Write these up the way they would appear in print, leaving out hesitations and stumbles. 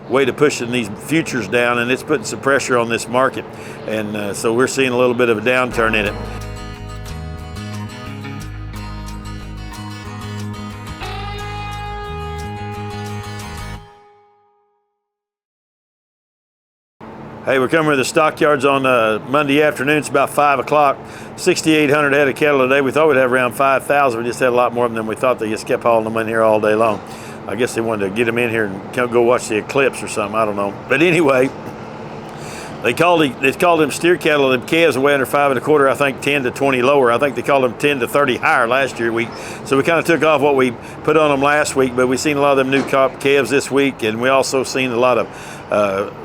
way to pushing these futures down, and it's putting some pressure on this market. And so we're seeing a little bit of a downturn in it. Hey, we're coming to the stockyards on Monday afternoon. It's about 5 o'clock. 6,800 head of cattle today. We thought we'd have around 5,000. We just had a lot more of them than we thought. They just kept hauling them in here all day long. I guess they wanted to get them in here and go watch the eclipse or something. I don't know. But anyway, they called them steer cattle. Them calves weigh under 5 1/4. I think 10 to 20 lower. I think they called them 10 to 30 higher last year. So we kind of took off what we put on them last week. But we've seen a lot of them new calves this week, and we also seen a lot of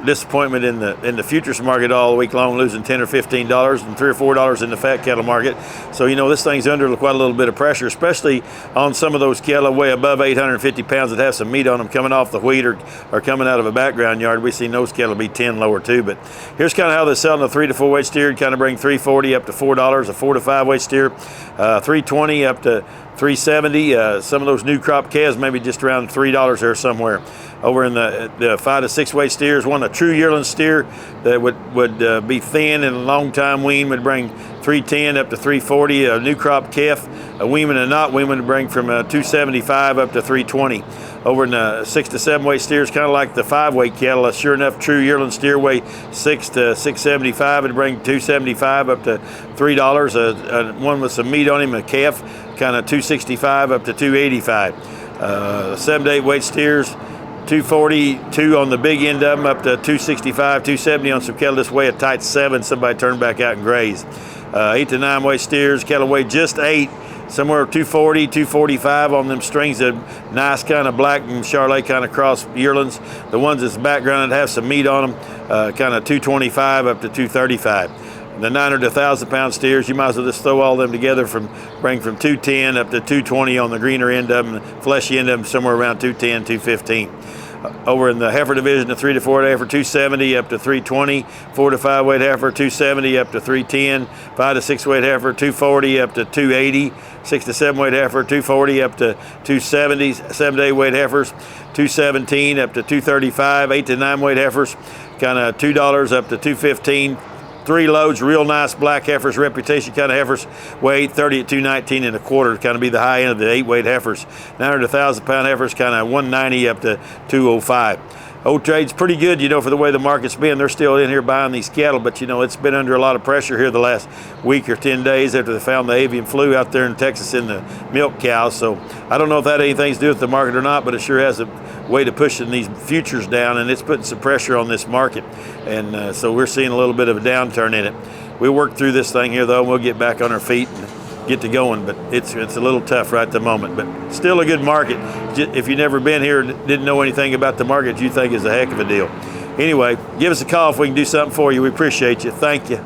disappointment in the futures market all week long, losing $10 or $15 and $3 or $4 in the fat cattle market. So this thing's under quite a little bit of pressure, especially on some of those cattle way above 850 pounds that have some meat on them coming off the wheat or coming out of a background yard. We've seen those cattle be 10 lower too. But here's kind of how they're selling a 3 to 4 weight steer. Kind of bring $3.40 up to $4. A 4 to 5 weight steer, $3.20 up to $3.70. Some of those new crop calves maybe just around $3 there somewhere. Over in the 5 to 6 weight steers, a true yearling steer that would be thin and a long time wean would bring $3.10 up to $3.40. A new crop calf, a weanman and not weanman, would bring from $2.75 up to $3.20. Over in the 6 to 7 weight steers, kind of like the 5 weight cattle, a sure enough true yearling steer weigh 6 to 6.75 and bring $2.75 up to $3. One with some meat on him, a calf, kind of $2.65 up to $2.85. 7 to 8 weight steers, $2.42 on the big end of them, up to $2.65, $2.70 on some cattle this weigh a tight 7. Somebody turned back out and grazed. 8 to 9 weight steers, cattle weigh just 8, somewhere $2.40, $2.45 on them strings of nice kind of black and Charolais kind of cross yearlings. The ones that's background that have some meat on them, kind of $2.25 up to $2.35. The 900 to 1,000 pound steers, you might as well just throw all them together, bring from $2.10 up to $2.20 on the greener end of them, the fleshy end of them somewhere around $2.10, $2.15. Over in the heifer division, the 3 to 4 weight heifer, $2.70 up to $3.20. 4 to 5 weight heifer, $2.70 up to $3.10. 5 to 6 weight heifer, $2.40 up to $2.80. 6 to 7 weight heifer, $2.40 up to $2.70. 7 to 8 weight heifers, $2.17 up to $2.35. 8 to 9 weight heifers, kind of $2 up to $2.15. 3 loads, real nice black heifers, reputation kind of heifers, weigh 830 at $2.19 1/4, kind of be the high end of the 8 weight heifers. 900 to 1,000 pound heifers, kind of $190 up to $205. Old trade's pretty good, for the way the market's been. They're still in here buying these cattle, but it's been under a lot of pressure here the last week or 10 days after they found the avian flu out there in Texas in the milk cows. So I don't know if that had anything to do with the market or not, but it sure has a way to pushing these futures down, and it's putting some pressure on this market. And so we're seeing a little bit of a downturn in it. We'll work through this thing here though, and we'll get back on our feet and get to going, but it's a little tough right at the moment, but still a good market. If you've never been here, didn't know anything about the market, you think is a heck of a deal. Anyway, give us a call if we can do something for you. We appreciate you. Thank you.